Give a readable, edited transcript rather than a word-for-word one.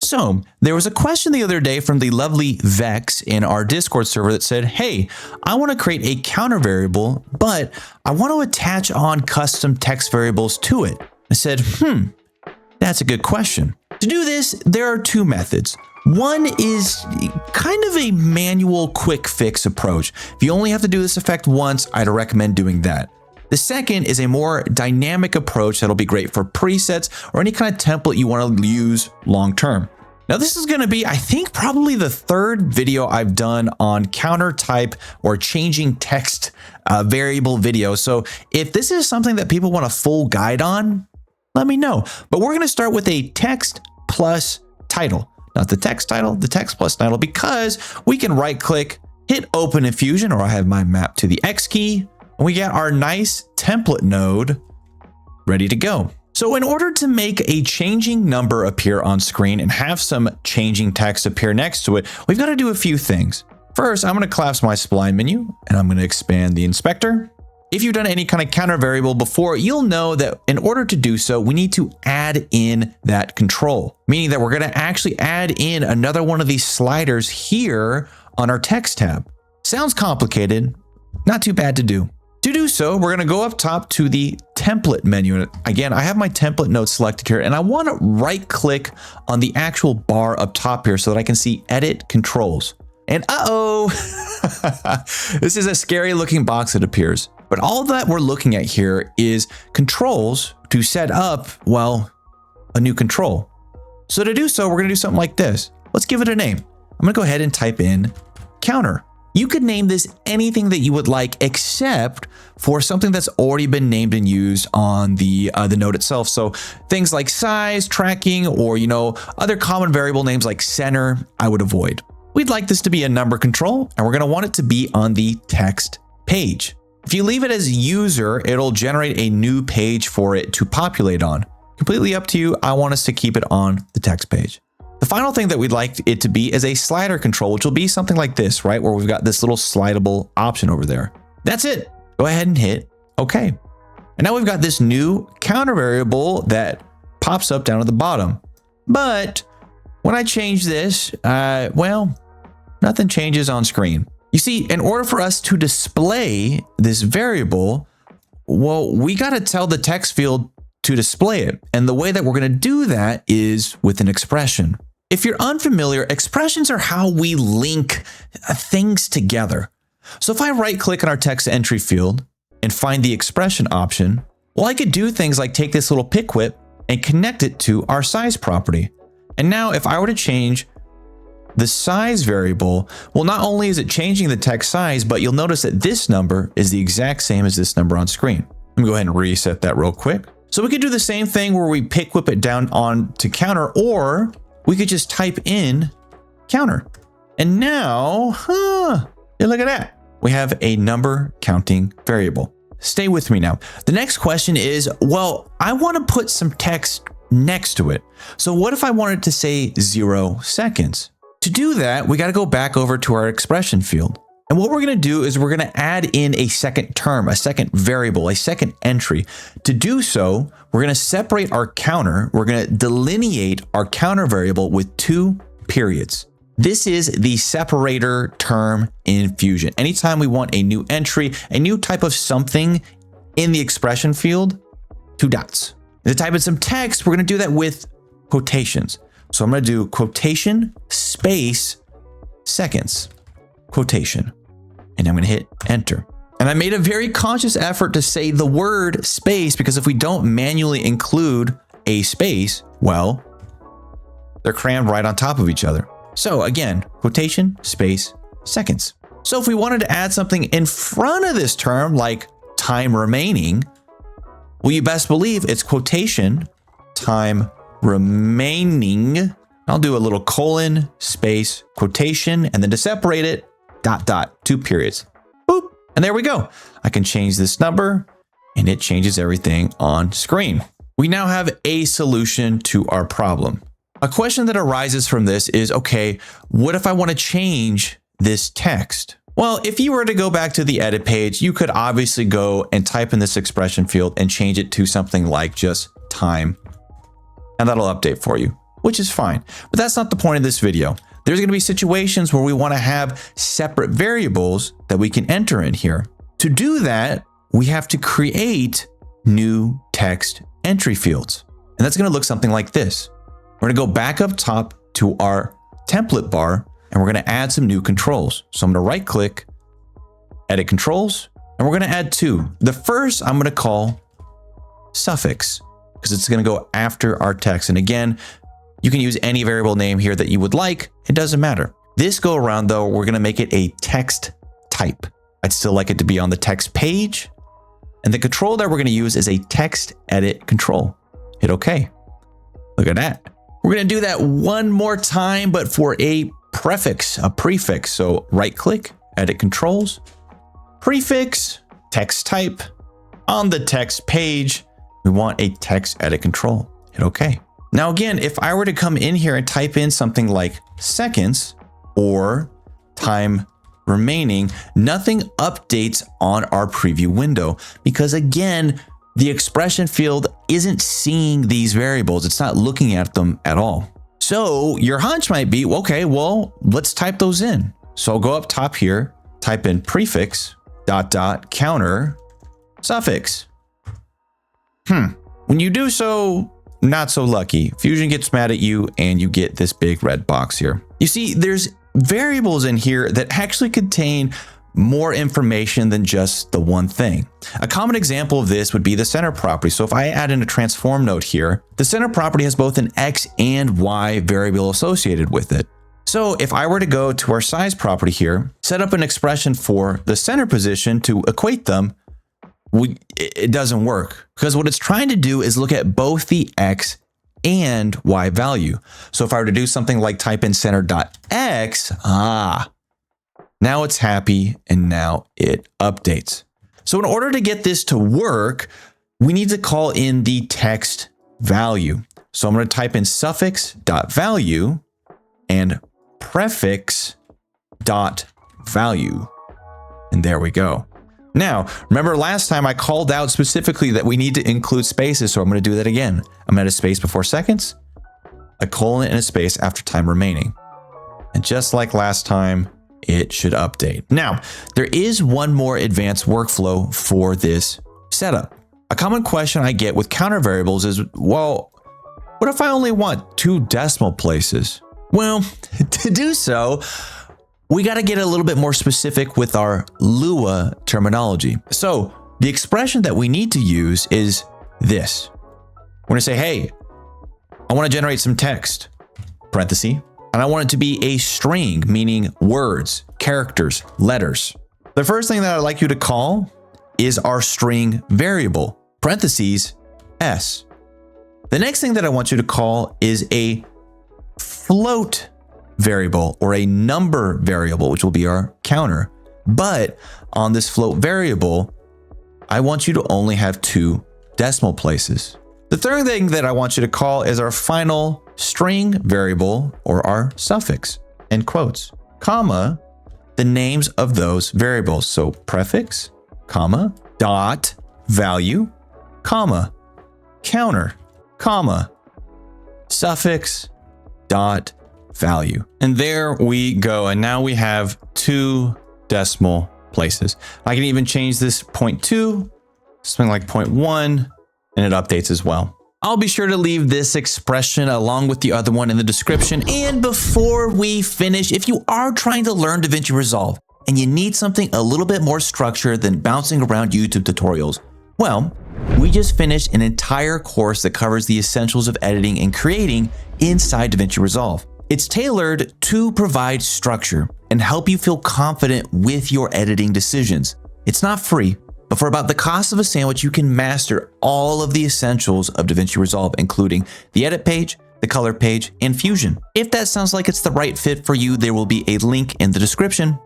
So there was a question the other day from the lovely Vex in our Discord server that said, hey, I want to create a counter variable, but I want to attach on custom text variables to it. I said, that's a good question. To do this, there are two methods. One is kind of a manual quick fix approach. If you only have to do this effect once, I'd recommend doing that. The second is a more dynamic approach that'll be great for presets or any kind of template you want to use long term. Now, this is going to be, I think, probably the third video I've done on counter type or changing text variable video. So if this is something that people want a full guide on, let me know. But we're going to start with a text plus title, not the text title, the text plus title, because we can right click, hit open in Fusion, or I have my map to the X key. And we get our nice template node ready to go. So in order to make a changing number appear on screen and have some changing text appear next to it, we've got to do a few things. First, I'm going to collapse my spline menu and I'm going to expand the inspector. If you've done any kind of counter variable before, you'll know that in order to do so, we need to add in that control, meaning that we're going to actually add in another one of these sliders here on our text tab. Sounds complicated, not too bad to do. To do so, we're going to go up top to the template menu. And again, I have my template node selected here, and I want to right click on the actual bar up top here so that I can see edit controls. And this is a scary looking box that appears. But all that we're looking at here is controls to set up, well, a new control. So to do so, we're going to do something like this. Let's give it a name. I'm going to go ahead and type in counter. You could name this anything that you would like, except for something that's already been named and used on the node itself. So things like size, tracking, or other common variable names like center, I would avoid. We'd like this to be a number control, and we're going to want it to be on the text page. If you leave it as user, it'll generate a new page for it to populate on. Completely up to you. I want us to keep it on the text page. The final thing that we'd like it to be is a slider control, which will be something like this, right? Where we've got this little slidable option over there. That's it. Go ahead and hit OK. And now we've got this new counter variable that pops up down at the bottom. But when I change this, well, nothing changes on screen. You see, in order for us to display this variable, well, we got to tell the text field to display it. And the way that we're going to do that is with an expression. If you're unfamiliar, expressions are how we link things together. So if I right click on our text entry field and find the expression option, well, I could do things like take this little pick whip and connect it to our size property. And now if I were to change the size variable, well, not only is it changing the text size, but you'll notice that this number is the exact same as this number on screen. Let me go ahead and reset that real quick. So we could do the same thing where we pick whip it down on to counter, or we could just type in counter. And now, look at that. We have a number counting variable. Stay with me now. The next question is, well, I want to put some text next to it. So what if I wanted to say 0 seconds? To do that, we got to go back over to our expression field. And what we're going to do is we're going to add in a second term, a second variable, a second entry. To do so, we're going to separate our counter. We're going to delineate our counter variable with 2 periods. This is the separator term in Fusion. Anytime we want a new entry, a new type of something in the expression field, 2 dots. To type in some text, we're going to do that with quotations. So I'm going to do quotation space seconds, quotation. And I'm going to hit enter. And I made a very conscious effort to say the word space, because if we don't manually include a space, well, they're crammed right on top of each other. So again, quotation space seconds. So if we wanted to add something in front of this term, like time remaining, well, you best believe it's quotation time remaining. I'll do a little colon space quotation, and then to separate it, ... 2 periods. Boop. And there we go. I can change this number and it changes everything on screen. We now have a solution to our problem. A question that arises from this is, okay, what if I want to change this text? Well, if you were to go back to the edit page, you could obviously go and type in this expression field and change it to something like just time. And that'll update for you, which is fine. But that's not the point of this video. There's going to be situations where we want to have separate variables that we can enter in here. To do that, we have to create new text entry fields. And that's going to look something like this. We're going to go back up top to our template bar, and we're going to add some new controls. So I'm going to right click, edit controls, and we're going to add two. The first I'm going to call suffix, because it's going to go after our text. And again, you can use any variable name here that you would like. It doesn't matter. This go around though, we're going to make it a text type. I'd still like it to be on the text page. And the control that we're going to use is a text edit control. Hit OK. Look at that. We're going to do that one more time, but for a prefix, a prefix. So right click, edit controls, prefix, text type. On the text page, we want a text edit control. Hit OK. Now, again, if I were to come in here and type in something like seconds or time remaining, nothing updates on our preview window because, again, the expression field isn't seeing these variables. It's not looking at them at all. So your hunch might be, okay, well, let's type those in. So I'll go up top here, type in prefix, ... counter, suffix. When you do so, not so lucky. Fusion gets mad at you and you get this big red box here. You see, there's variables in here that actually contain more information than just the one thing. A common example of this would be the center property. So if I add in a transform node here, the center property has both an X and Y variable associated with it. So if I were to go to our size property here, set up an expression for the center position to equate them, it doesn't work because what it's trying to do is look at both the X and Y value. So if I were to do something like type in center.x, now it's happy and now it updates. So in order to get this to work, we need to call in the text value. So I'm going to type in Suffix.Value and Prefix.Value. And there we go. Now, remember last time I called out specifically that we need to include spaces, so I'm going to do that again. I'm going to add a space before seconds, a colon, and a space after time remaining. And just like last time, it should update. Now, there is one more advanced workflow for this setup. A common question I get with counter variables is, well, what if I only want 2 decimal places? Well, to do so, we got to get a little bit more specific with our Lua terminology. So the expression that we need to use is this. We're going to say, hey, I want to generate some text, parenthesis, and I want it to be a string, meaning words, characters, letters. The first thing that I'd like you to call is our string variable, parentheses, S. The next thing that I want you to call is a float variable or a number variable, which will be our counter. But on this float variable, I want you to only have 2 decimal places. The third thing that I want you to call is our final string variable or our suffix, in quotes, comma, the names of those variables. So prefix, comma, dot, value, comma, counter, comma, suffix, dot, value. And there we go. And now we have 2 decimal places. I can even change this 0.2, something like 0.1, and it updates as well. I'll be sure to leave this expression along with the other one in the description. And before we finish, if you are trying to learn DaVinci Resolve and you need something a little bit more structured than bouncing around YouTube tutorials, well, we just finished an entire course that covers the essentials of editing and creating inside DaVinci Resolve. It's tailored to provide structure and help you feel confident with your editing decisions. It's not free, but for about the cost of a sandwich, you can master all of the essentials of DaVinci Resolve, including the edit page, the color page, and Fusion. If that sounds like it's the right fit for you, there will be a link in the description.